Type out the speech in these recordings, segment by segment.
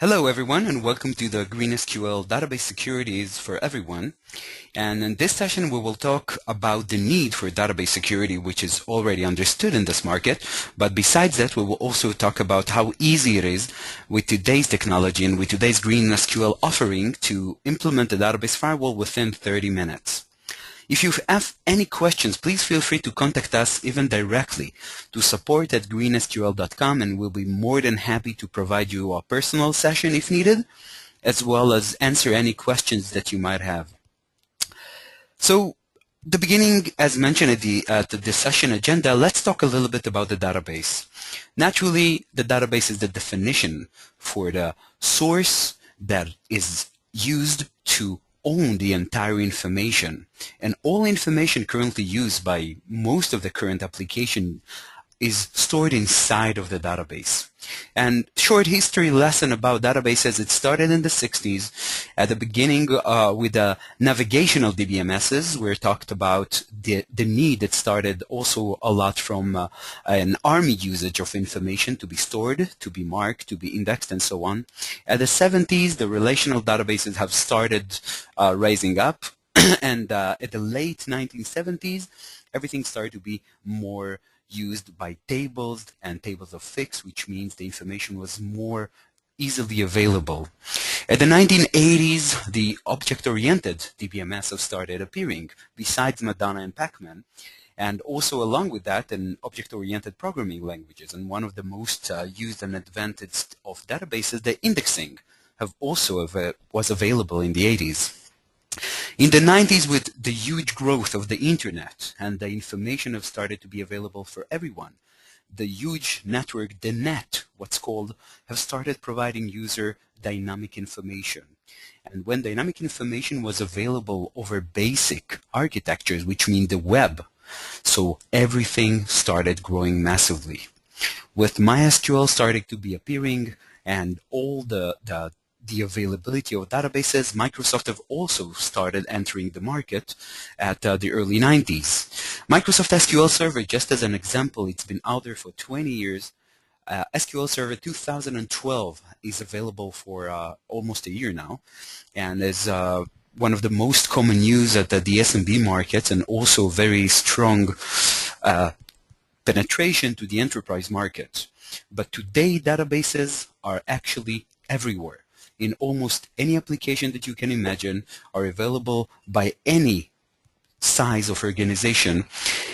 Hello everyone and welcome to the GreenSQL Database Securities for Everyone. And in this session we will talk about the need for database security, which is already understood in this market. But besides that, we will also talk about how easy it is with today's technology and with today's GreenSQL offering to implement a database firewall within 30 minutes. If you have any questions, please feel free to contact us even directly to support@greensql.com, and we'll be more than happy to provide you a personal session if needed, as well as answer any questions that you might have. So, the beginning, as mentioned at the session agenda, let's talk a little bit about the database. Naturally, the database is the definition for the source that is used to own the entire information, and all information currently used by most of the current application is stored inside of the database. And short history lesson about databases: it started in the 60s at the beginning with the navigational DBMSs, where talked about the need that started also a lot from an army usage of information to be stored, to be marked, to be indexed, and so on. At the 70s, the relational databases have started rising up, and at the late 1970s, everything started to be more used by tables and tables of fix, which means the information was more easily available. At the 1980s, the object-oriented DBMS have started appearing, besides Madonna and Pac-Man, and also along with that, an object-oriented programming languages. And one of the most used and advanced of databases, the indexing, have also was available in the 80s. In the 90s, with the huge growth of the internet and the information have started to be available for everyone, the huge network, the net, what's called, have started providing user dynamic information. And when dynamic information was available over basic architectures, which mean the web, so everything started growing massively. With MySQL starting to be appearing and all the availability of databases, Microsoft have also started entering the market at the early 90s. Microsoft SQL Server, just as an example, it's been out there for 20 years. SQL Server 2012 is available for almost a year now, and is one of the most common use at the SMB markets, and also very strong penetration to the enterprise market. But today, databases are actually everywhere. In almost any application that you can imagine, are available by any size of organization.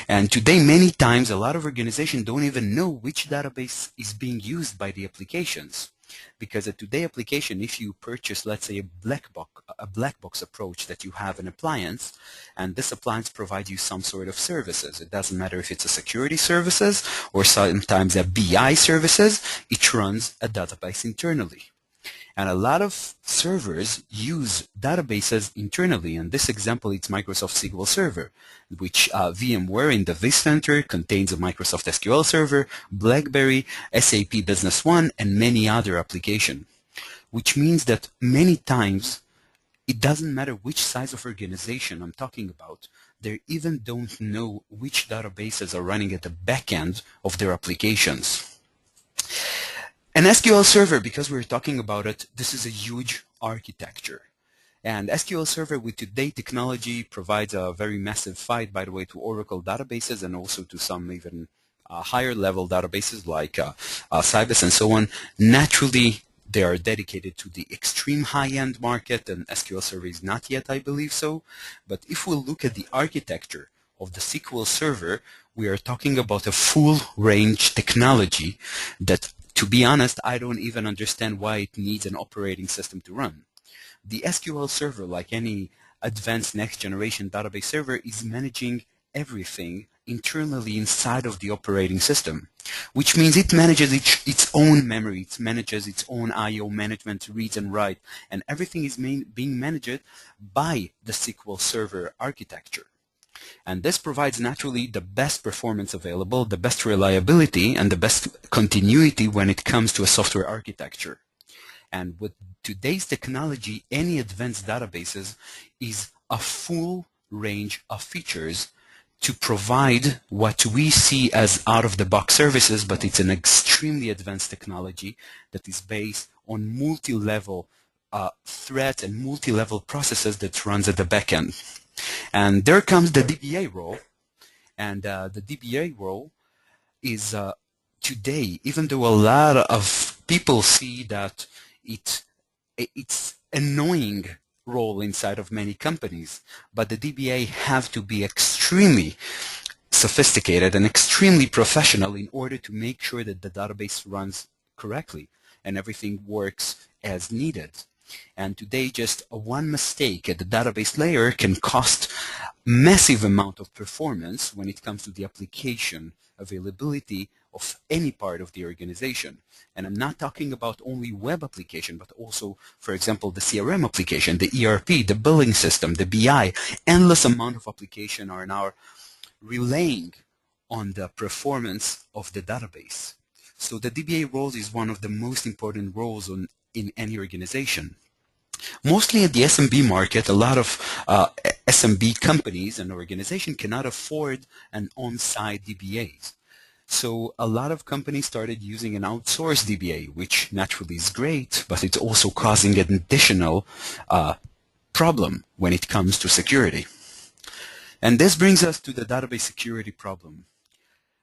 And today, many times, a lot of organizations don't even know which database is being used by the applications. Because a today application, if you purchase, let's say, a black box approach, that you have an appliance, and this appliance provides you some sort of services. It doesn't matter if it's a security services or sometimes a BI services, it runs a database internally. And a lot of servers use databases internally. In this example, it's Microsoft SQL Server, which VMware in the vCenter contains a Microsoft SQL Server, BlackBerry, SAP Business One, and many other applications. Which means that many times, it doesn't matter which size of organization I'm talking about, they even don't know which databases are running at the back end of their applications. An SQL Server, because we're talking about it, this is a huge architecture. And SQL Server with today's technology provides a very massive fight, by the way, to Oracle databases and also to some even higher level databases like Sybase and so on. Naturally, they are dedicated to the extreme high-end market, and SQL Server is not yet, I believe so. But if we look at the architecture of the SQL Server, we are talking about a full-range technology that, to be honest, I don't even understand why it needs an operating system to run. The SQL Server, like any advanced next-generation database server, is managing everything internally inside of the operating system, which means it manages its own memory, it manages its own I/O management, reads and write, and everything is being managed by the SQL Server architecture. And this provides naturally the best performance available, the best reliability, and the best continuity when it comes to a software architecture. And with today's technology, any advanced databases is a full range of features to provide what we see as out-of-the-box services, but it's an extremely advanced technology that is based on multi-level threat and multi-level processes that runs at the back end. And there comes the DBA role. And the DBA role is today, even though a lot of people see that it's annoying role inside of many companies, but the DBA have to be extremely sophisticated and extremely professional in order to make sure that the database runs correctly and everything works as needed. And today, just one mistake at the database layer can cost massive amount of performance when it comes to the application availability of any part of the organization. And I'm not talking about only web application, but also, for example, the CRM application, the ERP, the billing system, the BI. Endless amount of application are now relying on the performance of the database. So the DBA role is one of the most important roles in any organization. Mostly at the SMB market, a lot of SMB companies and organizations cannot afford an on-site DBA. So a lot of companies started using an outsourced DBA, which naturally is great, but it's also causing an additional problem when it comes to security. And this brings us to the database security problem.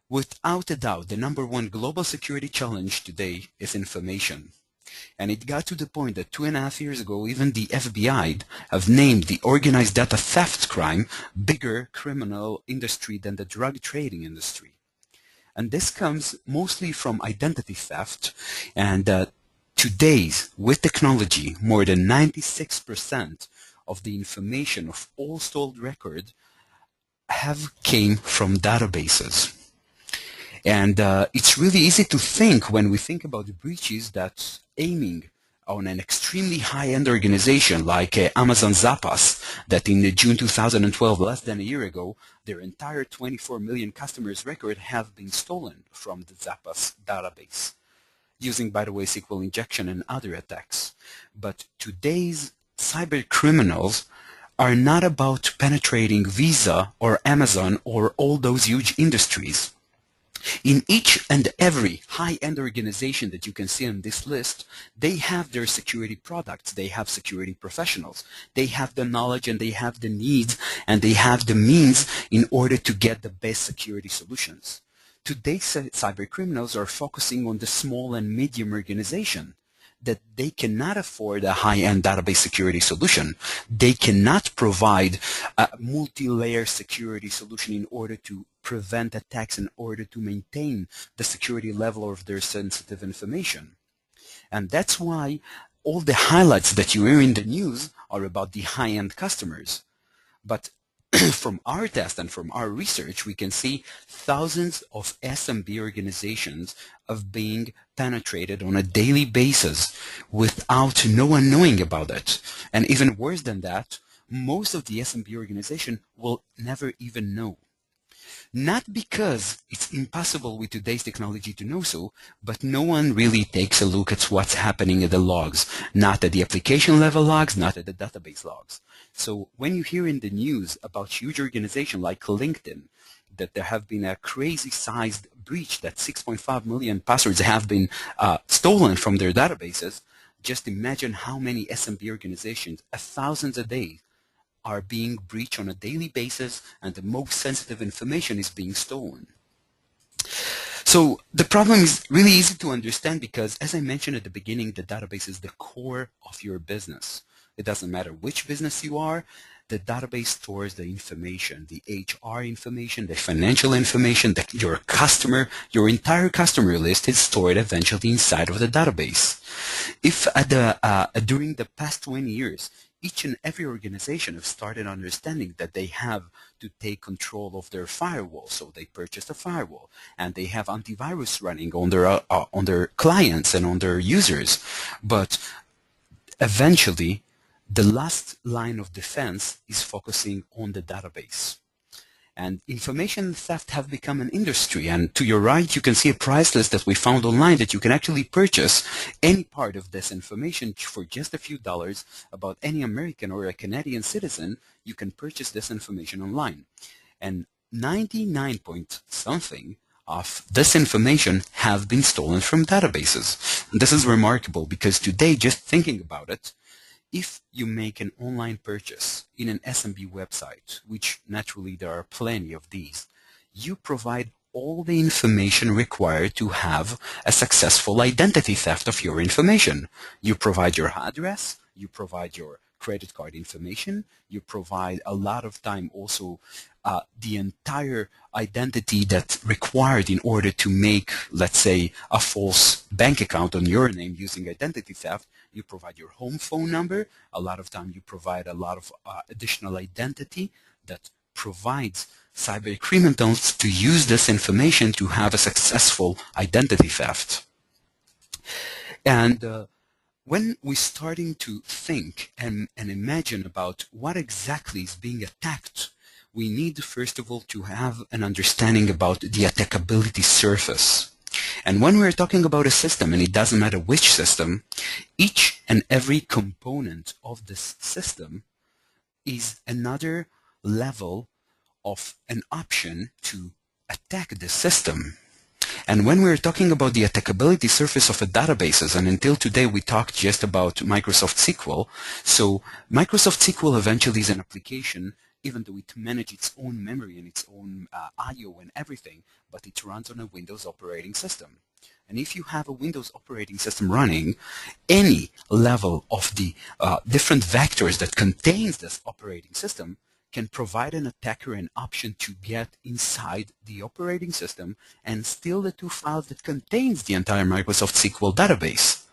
Without a doubt, the number one global security challenge today is information. And it got to the point that 2.5 years ago, even the FBI have named the organized data theft crime bigger criminal industry than the drug trading industry. And this comes mostly from identity theft. And today's, with technology, more than 96% of the information of all stolen records have came from databases. And it's really easy to think when we think about the breaches that aiming on an extremely high-end organization like Amazon Zappos, that in June 2012, less than a year ago, their entire 24 million customers' record have been stolen from the Zappos database, using, by the way, SQL injection and other attacks. But today's cyber criminals are not about penetrating Visa or Amazon or all those huge industries. In each and every high-end organization that you can see on this list, they have their security products, they have security professionals, they have the knowledge and they have the needs and they have the means in order to get the best security solutions. Today's cyber criminals are focusing on the small and medium organization that they cannot afford a high-end database security solution. They cannot provide a multi-layer security solution in order to prevent attacks, in order to maintain the security level of their sensitive information. And that's why all the highlights that you hear in the news are about the high-end customers. But from our test and from our research, we can see thousands of SMB organizations of being penetrated on a daily basis without no one knowing about it. And even worse than that, most of the SMB organization will never even know. Not because it's impossible with today's technology to know so, but no one really takes a look at what's happening at the logs, not at the application level logs, not at the database logs. So when you hear in the news about huge organizations like LinkedIn, that there have been a crazy sized breach, that 6.5 million passwords have been stolen from their databases, just imagine how many SMB organizations, thousands a day, are being breached on a daily basis, and the most sensitive information is being stolen. So the problem is really easy to understand because, as I mentioned at the beginning, the database is the core of your business. It doesn't matter which business you are, the database stores the information, the HR information, the financial information, your customer, your entire customer list is stored eventually inside of the database. If during the past 20 years, each and every organization have started understanding that they have to take control of their firewall. So they purchased a firewall and they have antivirus running on their clients and on their users. But eventually, the last line of defense is focusing on the database. And information theft have become an industry. And to your right, you can see a price list that we found online that you can actually purchase any part of this information for just a few dollars about any American or a Canadian citizen. You can purchase this information online. And 99 point something of this information have been stolen from databases. And this is remarkable because today, just thinking about it, if you make an online purchase in an SMB website, which naturally there are plenty of these, you provide all the information required to have a successful identity theft of your information. You provide your address, you provide your credit card information, you provide a lot of time also the entire identity that's required in order to make, let's say, a false bank account on your name using identity theft. You provide your home phone number. A lot of time you provide a lot of additional identity that provides cyber criminals to use this information to have a successful identity theft. And when we're starting to think and imagine about what exactly is being attacked, we need first of all to have an understanding about the attackability surface. And when we're talking about a system, and it doesn't matter which system, each and every component of this system is another level of an option to attack the system. And when we're talking about the attackability surface of a databases, and until today we talked just about Microsoft SQL, so Microsoft SQL eventually is an application, even though it manages its own memory and its own I/O and everything, but it runs on a Windows operating system. And if you have a Windows operating system running, any level of the different vectors that contains this operating system can provide an attacker an option to get inside the operating system and steal the two files that contains the entire Microsoft SQL database.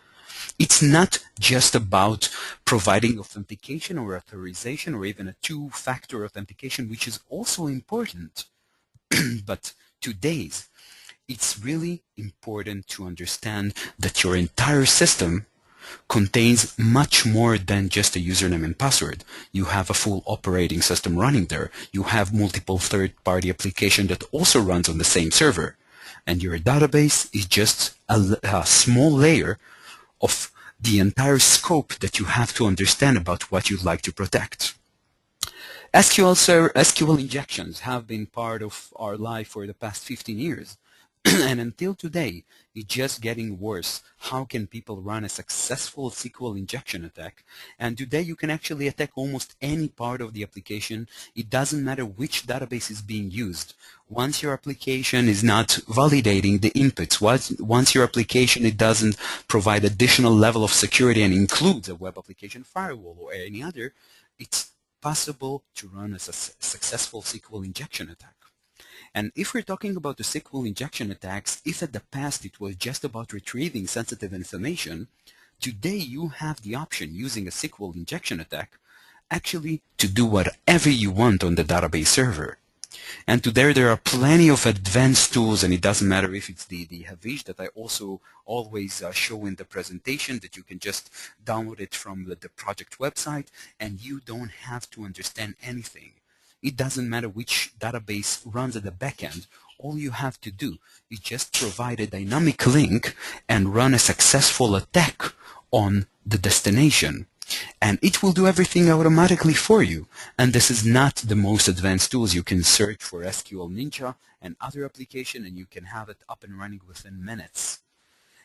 It's not just about providing authentication or authorization or even a two-factor authentication, which is also important. But today's, it's really important to understand that your entire system contains much more than just a username and password. You have a full operating system running there. You have multiple third-party applications that also runs on the same server. And your database is just a small layer of the entire scope that you have to understand about what you'd like to protect. SQL injections have been part of our life for the past 15 years. And until today, it's just getting worse. How can people run a successful SQL injection attack? And today you can actually attack almost any part of the application. It doesn't matter which database is being used. Once your application is not validating the inputs, once your application it doesn't provide additional level of security and includes a web application firewall or any other, it's possible to run a successful SQL injection attack. And if we're talking about the SQL injection attacks, if at the past it was just about retrieving sensitive information, today you have the option using a SQL injection attack actually to do whatever you want on the database server. And today there are plenty of advanced tools, and it doesn't matter if it's the Havish that I also always show in the presentation, that you can just download it from the project website and you don't have to understand anything. It doesn't matter which database runs at the backend. All you have to do is just provide a dynamic link and run a successful attack on the destination. And it will do everything automatically for you. And this is not the most advanced tools. You can search for SQL Ninja and other application and you can have it up and running within minutes.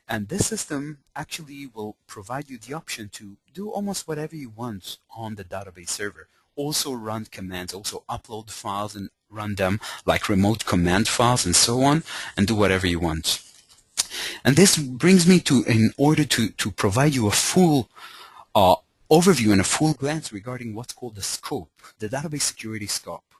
And this system actually will provide you the option to do almost whatever you want on the database server. Also run commands, also upload files and run them like remote command files and so on, and do whatever you want. And this brings me to, in order to provide you a full overview and a full glance regarding what's called the scope, the database security scope.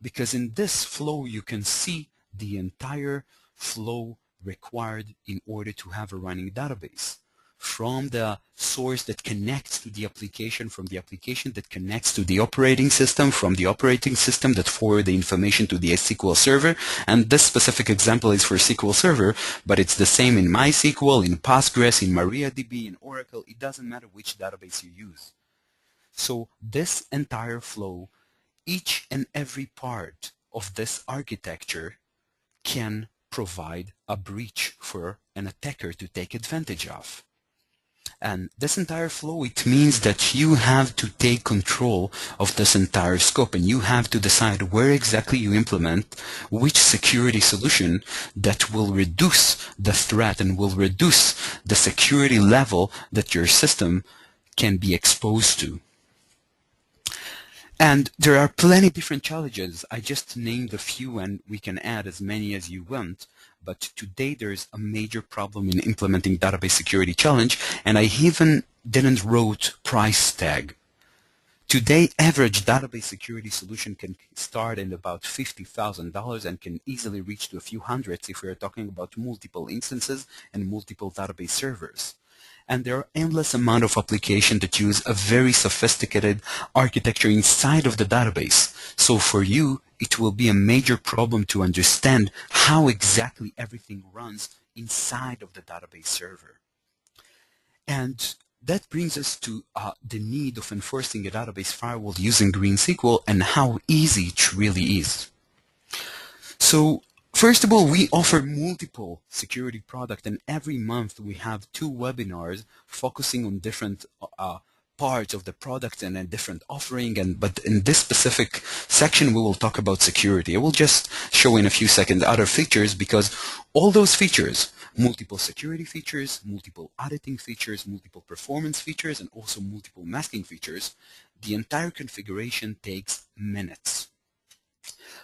Because in this flow you can see the entire flow required in order to have a running database. From the source that connects to the application, from the application that connects to the operating system, from the operating system that forward the information to the SQL server. And this specific example is for SQL Server, but it's the same in MySQL, in Postgres, in MariaDB, in Oracle. It doesn't matter which database you use. So this entire flow, each and every part of this architecture can provide a breach for an attacker to take advantage of. And this entire flow, it means that you have to take control of this entire scope, and you have to decide where exactly you implement which security solution that will reduce the threat and will reduce the security level that your system can be exposed to. And there are plenty different challenges. I just named a few, and we can add as many as you want. But today there's a major problem in implementing database security challenge, and I even didn't wrote price tag. Today, average database security solution can start at about $50,000 and can easily reach to a few hundreds if we're talking about multiple instances and multiple database servers. And there are endless amount of applications that use a very sophisticated architecture inside of the database. So for you, it will be a major problem to understand how exactly everything runs inside of the database server. And that brings us to the need of enforcing a database firewall using GreenSQL and how easy it really is. So first of all, we offer multiple security products, and every month we have 2 webinars focusing on different parts of the product and a different offering. But in this specific section, we will talk about security. I will just show in a few seconds other features, because all those features, multiple security features, multiple auditing features, multiple performance features, and also multiple masking features, the entire configuration takes minutes.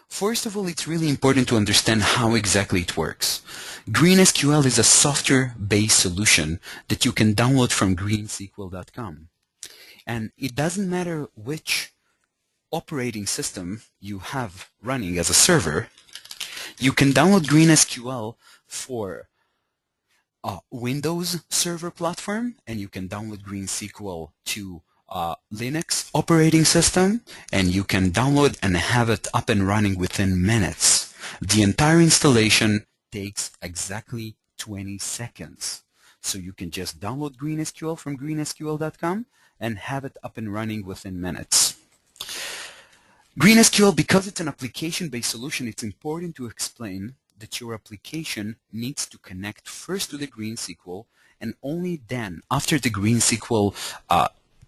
First of all, it's really important to understand how exactly it works. GreenSQL is a software-based solution that you can download from GreenSQL.com. And it doesn't matter which operating system you have running as a server, you can download GreenSQL for Windows server platform, and you can download GreenSQL to Linux operating system, and you can download and have it up and running within minutes. The entire installation takes exactly 20 seconds. So you can just download GreenSQL from greensql.com and have it up and running within minutes. GreenSQL, because it's an application-based solution, it's important to explain that your application needs to connect first to the GreenSQL, and only then, after the GreenSQL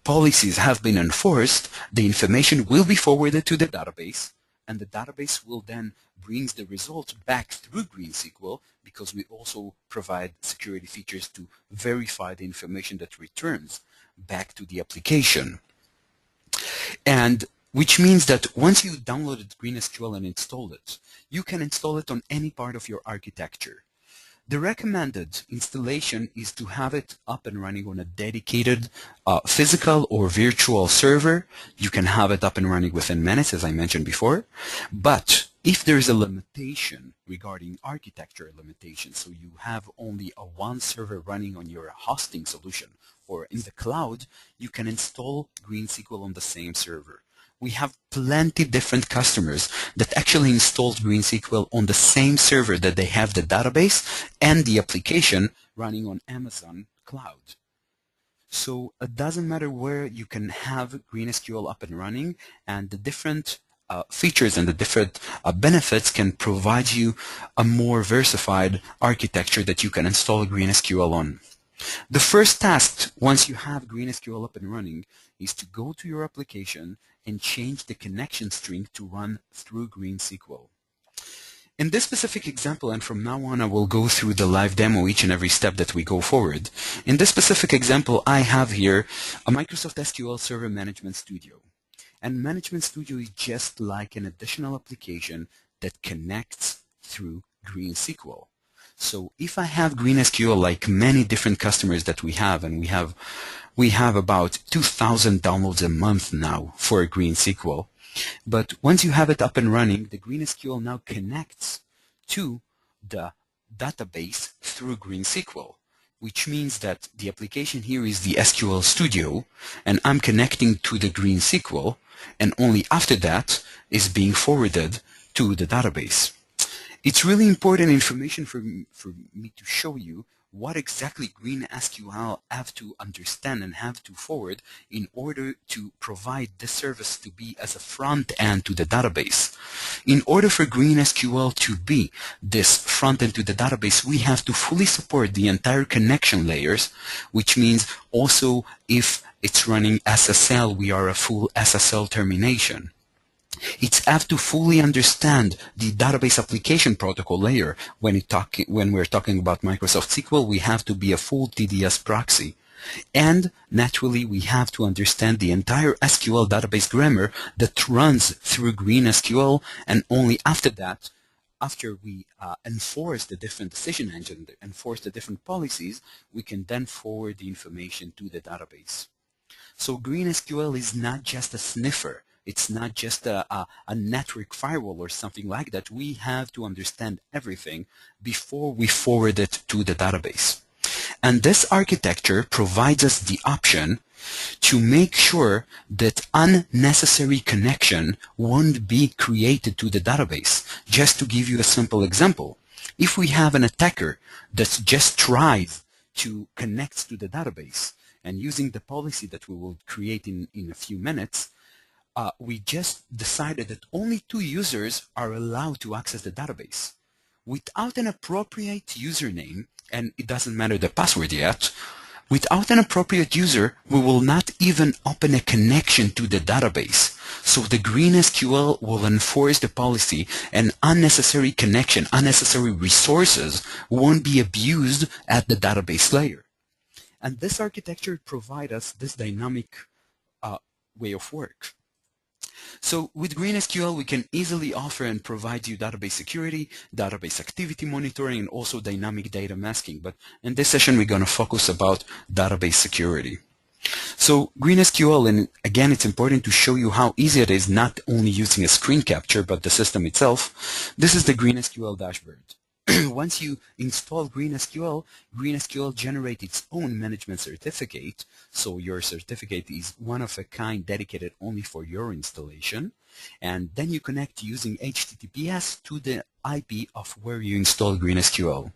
policies have been enforced, the information will be forwarded to the database, and the database will then bring the result back through GreenSQL, because we also provide security features to verify the information that returns back to the application. And which means that once you downloaded GreenSQL and installed it, you can install it on any part of your architecture. The recommended installation is to have it up and running on a dedicated physical or virtual server. You can have it up and running within minutes, as I mentioned before. But if there is a limitation regarding architecture limitation, so you have only a one server running on your hosting solution or in the cloud, you can install GreenSQL on the same server. We have plenty different customers that actually installed GreenSQL on the same server that they have the database and the application running on Amazon Cloud. So it doesn't matter where you can have GreenSQL up and running, and the different features and the different benefits can provide you a more versified architecture that you can install GreenSQL on. The first task, once you have GreenSQL up and running, is to go to your application and change the connection string to run through GreenSQL. In this specific example, and from now on I will go through the live demo each and every step that we go forward. In this specific example, I have here a Microsoft SQL Server Management Studio. And Management Studio is just like an additional application that connects through GreenSQL. So if I have GreenSQL, like many different customers that we have, and we have about 2,000 downloads a month now for GreenSQL. But once you have it up and running, the GreenSQL now connects to the database through GreenSQL, which means that the application here is the SQL Studio, and I'm connecting to the GreenSQL, and only after that is being forwarded to the database. It's really important information for me to show you what exactly GreenSQL have to understand and have to forward in order to provide this service to be as a front end to the database. In order for GreenSQL to be this front end to the database, we have to fully support the entire connection layers, which means also if it's running SSL, we are a full SSL termination. It's have to fully understand the database application protocol layer. When we're talking about Microsoft SQL, we have to be a full TDS proxy. And naturally, we have to understand the entire SQL database grammar that runs through GreenSQL, and only after that, after we enforce the different decision engine, enforce the different policies, we can then forward the information to the database. So GreenSQL is not just a sniffer. It's not just a network firewall or something like that. We have to understand everything before we forward it to the database. And this architecture provides us the option to make sure that unnecessary connection won't be created to the database. Just to give you a simple example, if we have an attacker that just tries to connect to the database, and using the policy that we will create in a few minutes, we just decided that only 2 users are allowed to access the database. Without an appropriate username, and it doesn't matter the password yet, without an appropriate user, we will not even open a connection to the database. So the GreenSQL will enforce the policy, and unnecessary connection, unnecessary resources won't be abused at the database layer. And this architecture provides us this dynamic way of work. So with GreenSQL, we can easily offer and provide you database security, database activity monitoring, and also dynamic data masking. But in this session, we're going to focus about database security. So GreenSQL, and again, it's important to show you how easy it is, not only using a screen capture, but the system itself. This is the GreenSQL dashboard. Once you install GreenSQL, GreenSQL generates its own management certificate. So your certificate is one of a kind, dedicated only for your installation. And then you connect using HTTPS to the IP of where you install GreenSQL.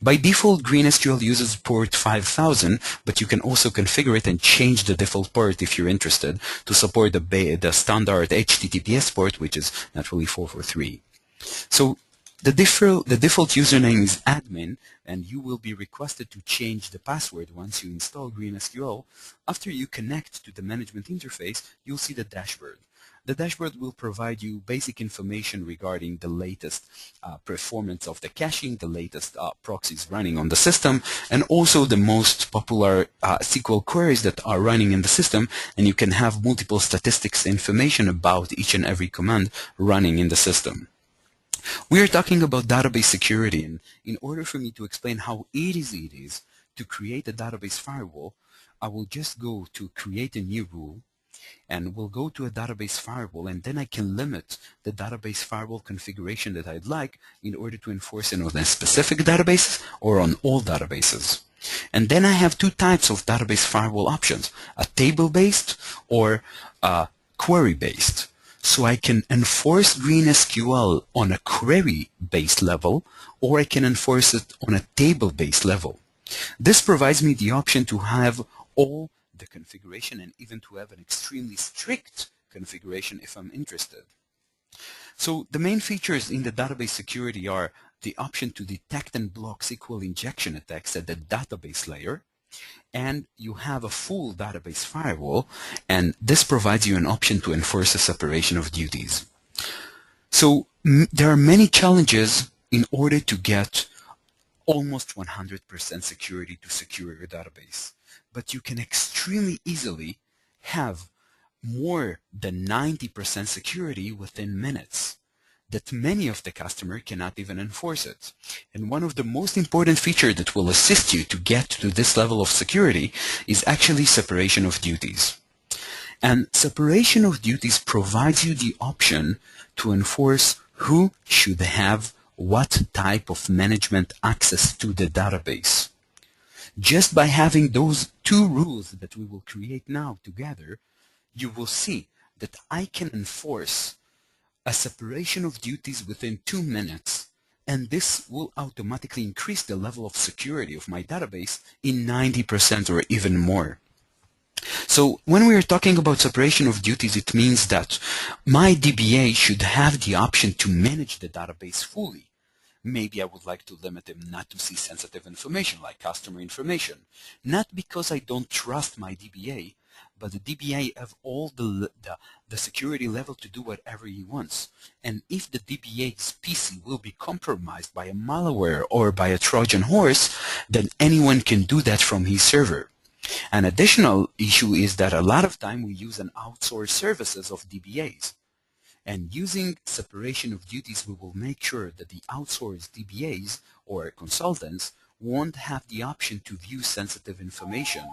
By default, GreenSQL uses port 5000, but you can also configure it and change the default port if you're interested to support the standard HTTPS port, which is naturally 443. So the default username is admin, and you will be requested to change the password once you install GreenSQL. After you connect to the management interface, you'll see the dashboard. The dashboard will provide you basic information regarding the latest performance of the caching, the latest proxies running on the system, and also the most popular SQL queries that are running in the system, and you can have multiple statistics information about each and every command running in the system. We are talking about database security, and in order for me to explain how easy it is to create a database firewall, I will just go to create a new rule, and we'll go to a database firewall, and then I can limit the database firewall configuration that I'd like in order to enforce it on a specific database or on all databases. And then I have 2 types of database firewall options, a table-based or a query-based. So I can enforce GreenSQL on a query-based level, or I can enforce it on a table-based level. This provides me the option to have all the configuration and even to have an extremely strict configuration if I'm interested. So the main features in the database security are the option to detect and block SQL injection attacks at the database layer, and you have a full database firewall, and this provides you an option to enforce a separation of duties. So there are many challenges in order to get almost 100% security to secure your database, but you can extremely easily have more than 90% security within minutes, that many of the customer cannot even enforce it. And one of the most important features that will assist you to get to this level of security is actually separation of duties. And separation of duties provides you the option to enforce who should have what type of management access to the database. Just by having those 2 rules that we will create now together, you will see that I can enforce a separation of duties within 2 minutes and this will automatically increase the level of security of my database in 90% or even more. So when we are talking about separation of duties, it means that my DBA should have the option to manage the database fully. Maybe I would like to limit him not to see sensitive information like customer information. Not because I don't trust my DBA, but the DBA have all the security level to do whatever he wants. And if the DBA's PC will be compromised by a malware or by a Trojan horse, then anyone can do that from his server. An additional issue is that a lot of time we use an outsourced services of DBAs. And using separation of duties, we will make sure that the outsourced DBAs or consultants won't have the option to view sensitive information.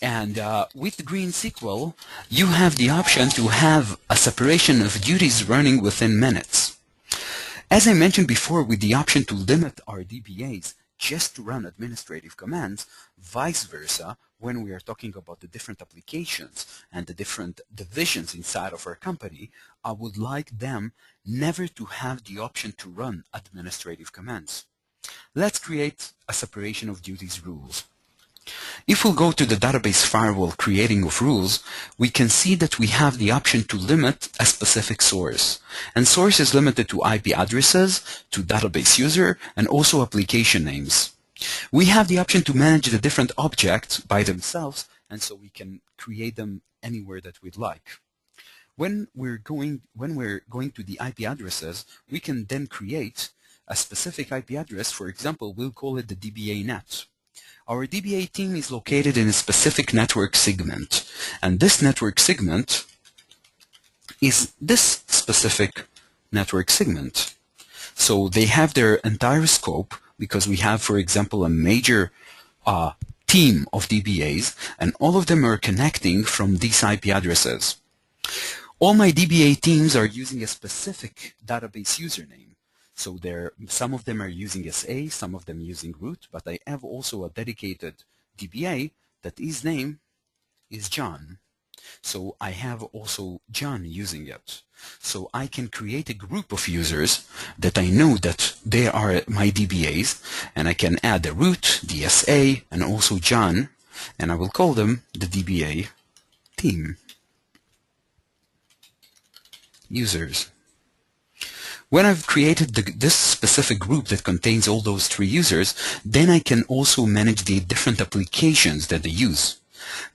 And with GreenSQL, you have the option to have a separation of duties running within minutes. As I mentioned before, with the option to limit our DBAs just to run administrative commands, vice versa, when we are talking about the different applications and the different divisions inside of our company, I would like them never to have the option to run administrative commands. Let's create a separation of duties rules. If we'll go to the database firewall creating of rules, we can see that we have the option to limit a specific source. And source is limited to IP addresses, to database user, and also application names. We have the option to manage the different objects by themselves, and so we can create them anywhere that we'd like. When we're going to the IP addresses, we can then create a specific IP address. For example, we'll call it the DBA net. Our DBA team is located in a specific network segment, and this network segment is this specific network segment. So they have their entire scope because we have, for example, a major team of DBAs, and all of them are connecting from these IP addresses. All my DBA teams are using a specific database username. So some of them are using SA, some of them using root, but I have also a dedicated DBA that his name is John. So I have also John using it. So I can create a group of users that I know that they are my DBAs, and I can add the root, the SA, and also John, and I will call them the DBA team users. When I've created this specific group that contains all those three users, then I can also manage the different applications that they use.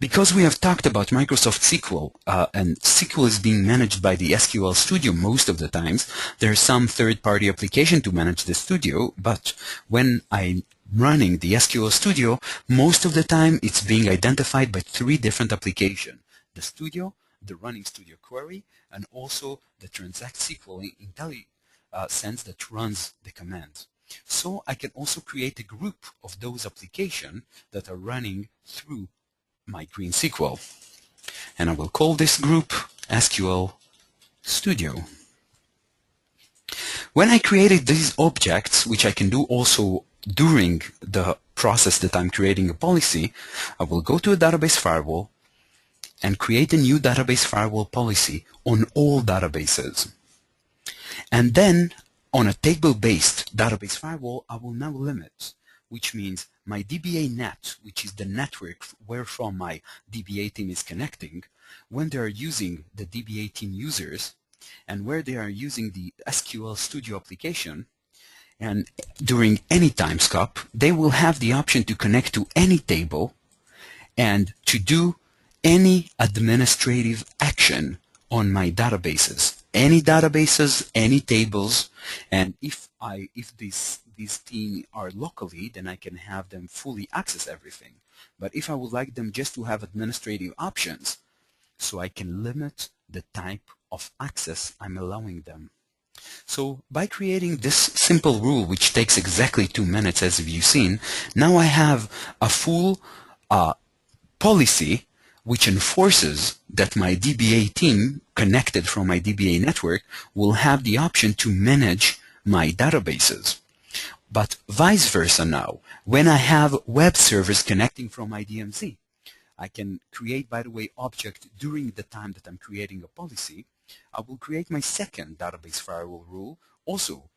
Because we have talked about Microsoft SQL, and SQL is being managed by the SQL Studio most of the times, there's some third-party application to manage the Studio, but when I'm running the SQL Studio, most of the time it's being identified by three different applications: the Studio, the Running Studio Query, and also the Transact SQL sense that runs the command. So I can also create a group of those applications that are running through my GreenSQL. And I will call this group SQL Studio. When I created these objects, which I can do also during the process that I'm creating a policy, I will go to a database firewall and create a new database firewall policy on all databases. And then on a table-based database firewall, I will now limit, which means my DBA net, which is the network where from my DBA team is connecting, when they are using the DBA team users, and where they are using the SQL Studio application, and during any time scope, they will have the option to connect to any table and to do any administrative action on my databases. Any databases, any tables, and if these teams are locally, then I can have them fully access everything. But if I would like them just to have administrative options, so I can limit the type of access I'm allowing them. So by creating this simple rule, which takes exactly 2 minutes as you've seen, now I have a full policy which enforces that my DBA team connected from my DBA network will have the option to manage my databases. But vice versa now, when I have web servers connecting from my DMZ, I can create, by the way, object during the time that I'm creating a policy. I will create my second database firewall rule also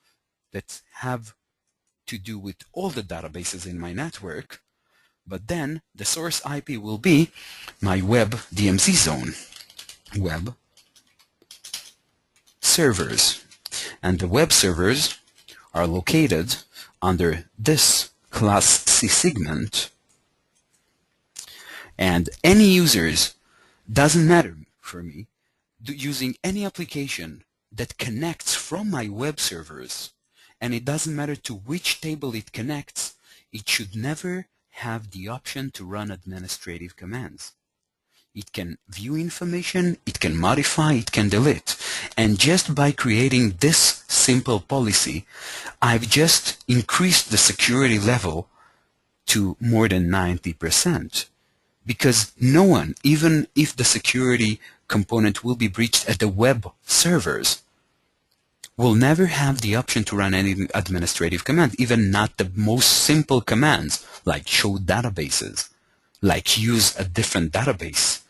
that have to do with all the databases in my network, but then the source IP will be my web DMZ zone, web servers. And the web servers are located under this class C segment, and any users, doesn't matter for me, using any application that connects from my web servers, and it doesn't matter to which table it connects, it should never have the option to run administrative commands. It can view information, it can modify, it can delete. And just by creating this simple policy, I've just increased the security level to more than 90%. Because no one, even if the security component will be breached at the web servers, will never have the option to run any administrative command, even not the most simple commands like show databases, like use a different database.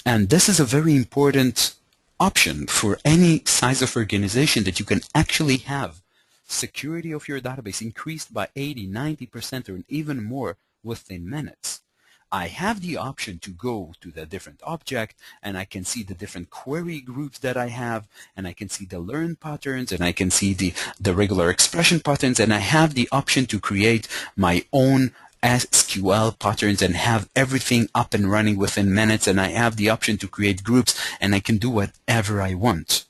And this is a very important option for any size of organization, that you can actually have security of your database increased by 80, 90% or even more within minutes. I have the option to go to the different object, and I can see the different query groups that I have, and I can see the learn patterns, and I can see the regular expression patterns, and I have the option to create my own SQL patterns and have everything up and running within minutes, and I have the option to create groups, and I can do whatever I want.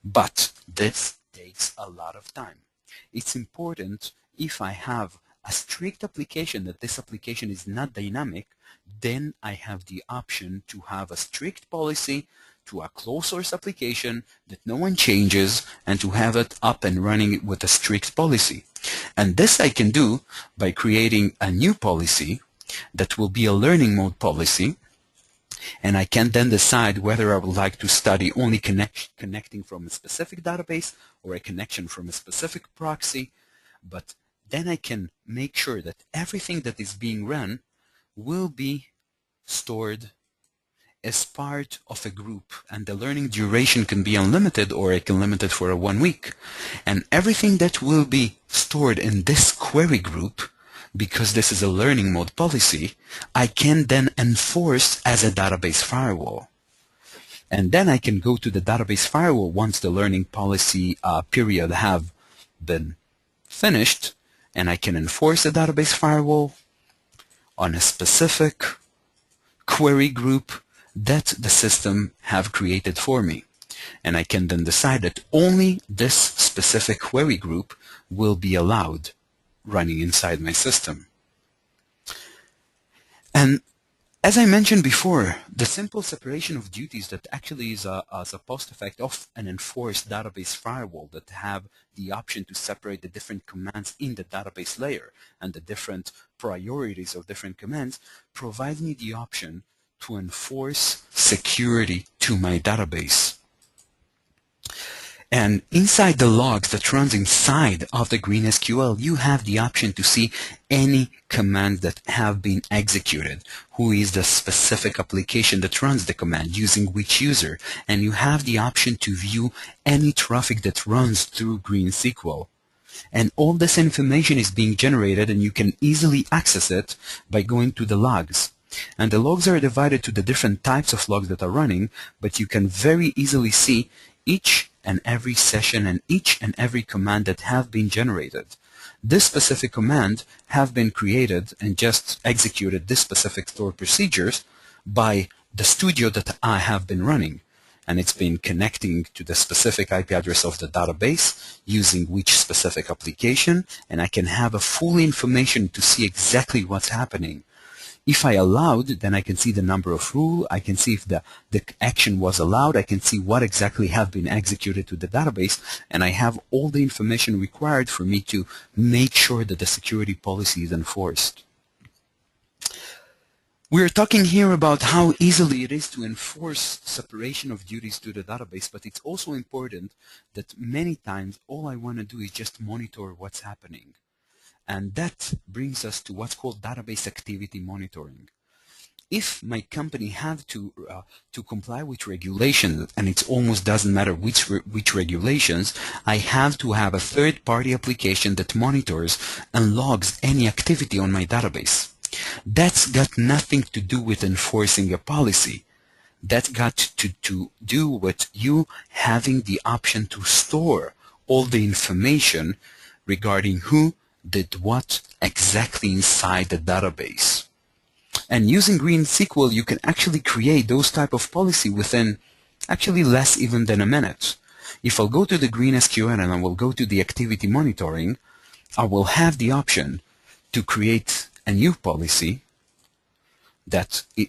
But this takes a lot of time. It's important, if I have a strict application, that this application is not dynamic, then I have the option to have a strict policy to a closed source application that no one changes, and to have it up and running with a strict policy. And this I can do by creating a new policy that will be a learning mode policy, and I can then decide whether I would like to study only connecting from a specific database or a connection from a specific proxy. But then I can make sure that everything that is being run will be stored as part of a group, and the learning duration can be unlimited, or I can limit it for 1 week. And everything that will be stored in this query group, because this is a learning mode policy, I can then enforce as a database firewall. And then I can go to the database firewall once the learning policy period have been finished, and I can enforce a database firewall on a specific query group that the system have created for me. And I can then decide that only this specific query group will be allowed running inside my system. And as I mentioned before, the simple separation of duties that actually is a post effect of an enforced database firewall, that have the option to separate the different commands in the database layer and the different priorities of different commands, provides me the option to enforce security to my database. And inside the logs that runs inside of the GreenSQL, you have the option to see any commands that have been executed, who is the specific application that runs the command, using which user, and you have the option to view any traffic that runs through GreenSQL. And all this information is being generated, and you can easily access it by going to the logs. And the logs are divided to the different types of logs that are running, but you can very easily see each and every session and each and every command that have been generated. This specific command have been created and just executed this specific stored procedures by the studio that I have been running. And it's been connecting to the specific IP address of the database, using which specific application, and I can have a full information to see exactly what's happening. If I allowed, then I can see the number of rule, I can see if the action was allowed, I can see what exactly have been executed to the database, and I have all the information required for me to make sure that the security policy is enforced. We're talking here about how easily it is to enforce separation of duties to the database, but it's also important that many times all I want to do is just monitor what's happening. And that brings us to what's called database activity monitoring. if my company have to comply with regulations, and it almost doesn't matter which regulations, I have to have a third-party application that monitors and logs any activity on my database. That's got nothing to do with enforcing a policy. That's got to do with you having the option to store all the information regarding who did what exactly inside the database. And using GreenSQL, you can actually create those type of policy within actually less even than a minute. If I'll go to the GreenSQL and I will go to the activity monitoring, I will have the option to create a new policy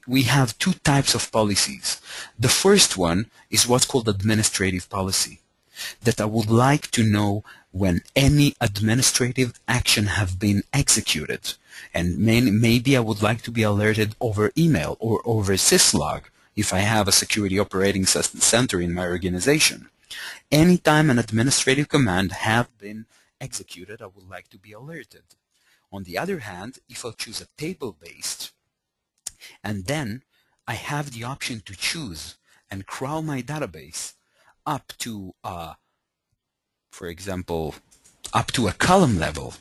we have two types of policies. The first one is what's called administrative policy, that I would like to know when any administrative action have been executed. And maybe I would like to be alerted over email or over syslog if I have a security operating center in my organization. Anytime an administrative command have been executed, I would like to be alerted. On the other hand, if I'll choose a table-based, and then I have the option to choose and crawl my database up to, for example, up to a column level.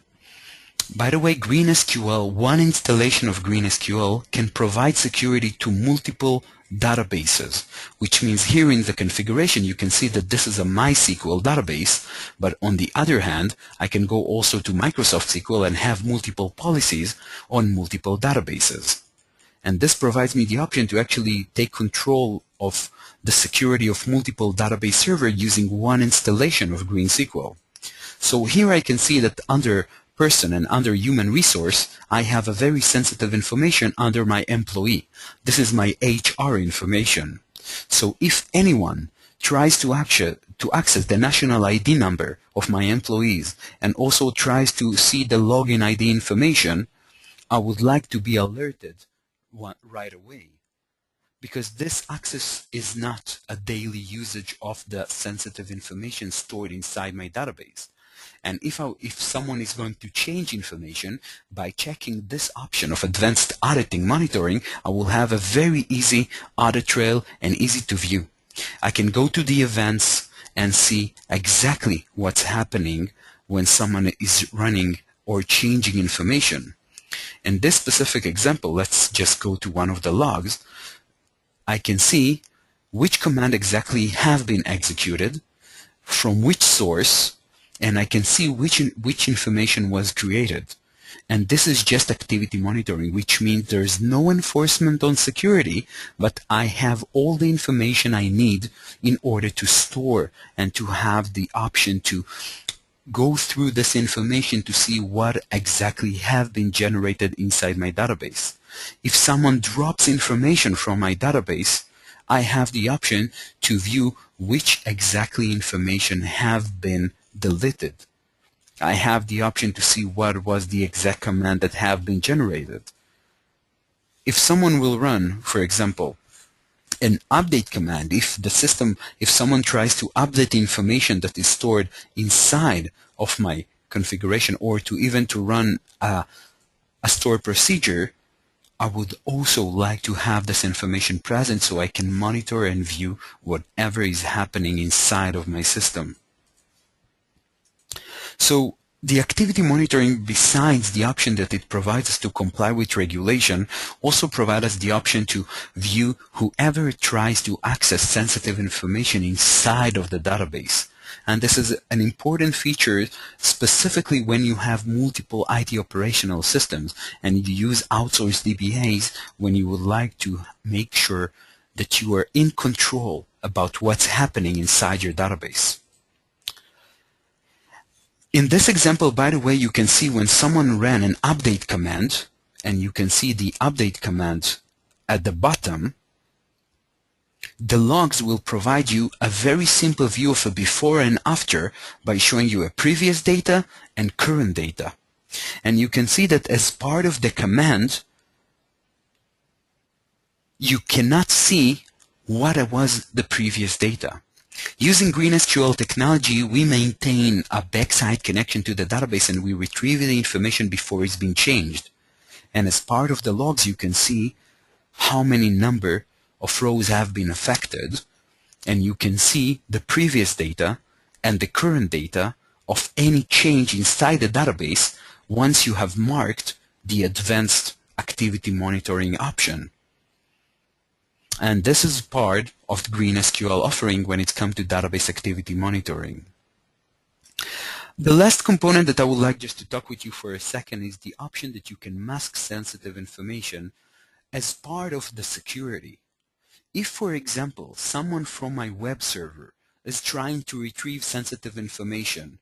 By the way, GreenSQL, one installation of GreenSQL can provide security to multiple databases, which means here in the configuration you can see that this is a MySQL database, but on the other hand, I can go also to Microsoft SQL and have multiple policies on multiple databases. And this provides me the option to actually take control of the security of multiple database servers using one installation of GreenSQL. So here I can see that under person and under human resource, I have a very sensitive information under my employee. This is my HR information. So if anyone tries to access the national ID number of my employees and also tries to see the login ID information, I would like to be alerted right away, because this access is not a daily usage of the sensitive information stored inside my database. And if someone is going to change information, by checking this option of advanced auditing monitoring, I will have a very easy audit trail and easy to view. I can go to the events and see exactly what's happening when someone is running or changing information. In this specific example, let's just go to one of the logs. I can see which command exactly have been executed, from which source, and I can see which information was created. And this is just activity monitoring, which means there's no enforcement on security, but I have all the information I need in order to store and to have the option to go through this information to see what exactly have been generated inside my database. If someone drops information from my database, I have the option to view which exactly information have been deleted. I have the option to see what was the exact command that have been generated. If someone will run, for example, an update command, if someone tries to update the information that is stored inside of my configuration, or to run a store procedure, I would also like to have this information present so I can monitor and view whatever is happening inside of my system. So the activity monitoring, besides the option that it provides us to comply with regulation, also provides us the option to view whoever tries to access sensitive information inside of the database. And this is an important feature specifically when you have multiple IT operational systems and you use outsourced DBAs, when you would like to make sure that you are in control about what's happening inside your database. In this example, by the way, you can see when someone ran an update command, and you can see the update command at the bottom, the logs will provide you a very simple view of a before and after by showing you a previous data and current data. And you can see that as part of the command, you cannot see what was the previous data. Using GreenSQL technology, we maintain a backside connection to the database and we retrieve the information before it's been changed. And as part of the logs, you can see how many number of rows have been affected, and you can see the previous data and the current data of any change inside the database once you have marked the advanced activity monitoring option. And this is part of the GreenSQL offering when it comes to database activity monitoring. The last component that I would like just to talk with you for a second is the option that you can mask sensitive information as part of the security. If, for example, someone from my web server is trying to retrieve sensitive information,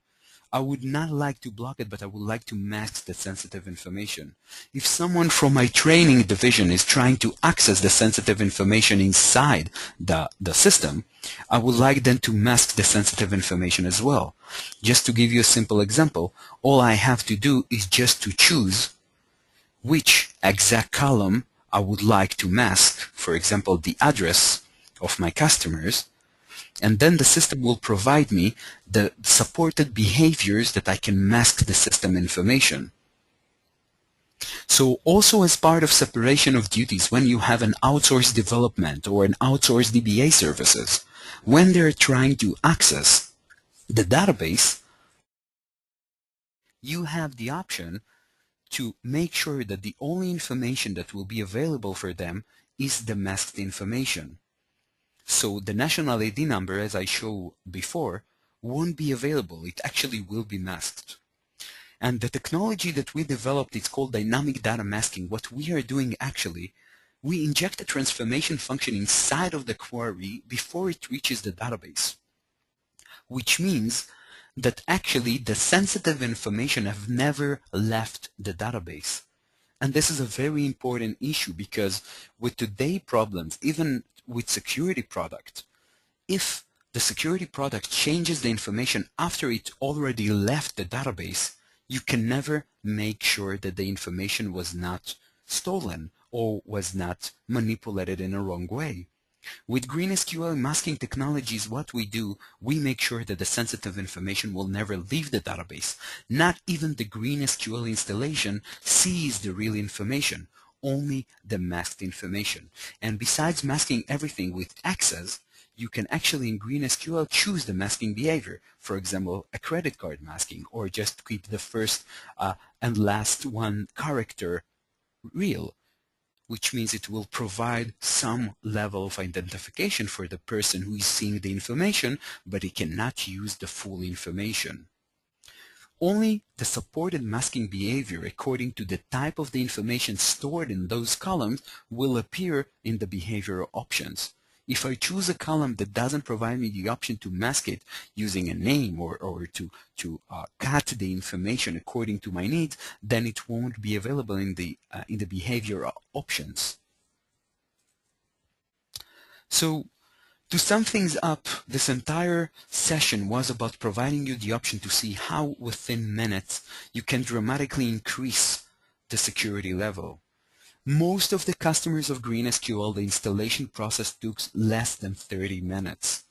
I would not like to block it, but I would like to mask the sensitive information. If someone from my training division is trying to access the sensitive information inside the system, I would like them to mask the sensitive information as well. Just to give you a simple example, all I have to do is just to choose which exact column I would like to mask, for example, the address of my customers, and then the system will provide me the supported behaviors that I can mask the system information. So also as part of separation of duties, when you have an outsourced development or an outsourced DBA services, when they're trying to access the database, you have the option to make sure that the only information that will be available for them is the masked information. So the national ID number, as I showed before, won't be available. It actually will be masked. And the technology that we developed is called dynamic data masking. What we are doing actually, we inject a transformation function inside of the query before it reaches the database, which means that actually the sensitive information have never left the database. And this is a very important issue because with today's problems, even with security product, if the security product changes the information after it already left the database, you can never make sure that the information was not stolen or was not manipulated in a wrong way. With GreenSQL masking technologies, what we do, we make sure that the sensitive information will never leave the database. Not even the GreenSQL installation sees the real information, only the masked information. And besides masking everything with access, you can actually in GreenSQL choose the masking behavior. For example, a credit card masking, or just keep the first and last one character real, which means it will provide some level of identification for the person who is seeing the information, but it cannot use the full information. Only the supported masking behavior according to the type of the information stored in those columns will appear in the behavioral options. If I choose a column that doesn't provide me the option to mask it using a name or to cut the information according to my needs, then it won't be available in the behavioral options. So to sum things up, this entire session was about providing you the option to see how within minutes you can dramatically increase the security level. Most of the customers of GreenSQL, the installation process took less than 30 minutes.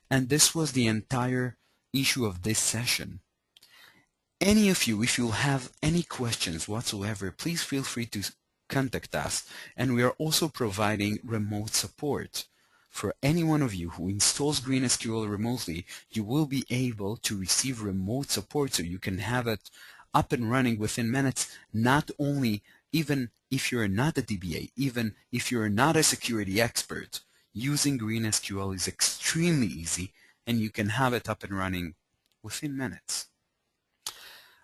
And this was the entire issue of this session. Any of you, if you have any questions whatsoever, please feel free to contact us. And we are also providing remote support. For any one of you who installs GreenSQL remotely, you will be able to receive remote support so you can have it up and running within minutes, not only even if you're not a DBA, even if you're not a security expert. Using GreenSQL is extremely easy and you can have it up and running within minutes.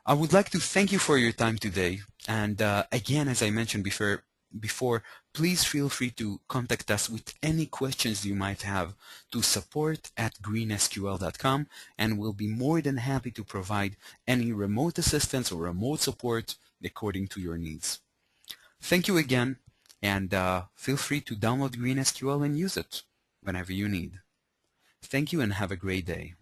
I would like to thank you for your time today, and again, as I mentioned before, please feel free to contact us with any questions you might have to support@greensql.com, and we'll be more than happy to provide any remote assistance or remote support according to your needs. Thank you again, and feel free to download GreenSQL and use it whenever you need. Thank you and have a great day.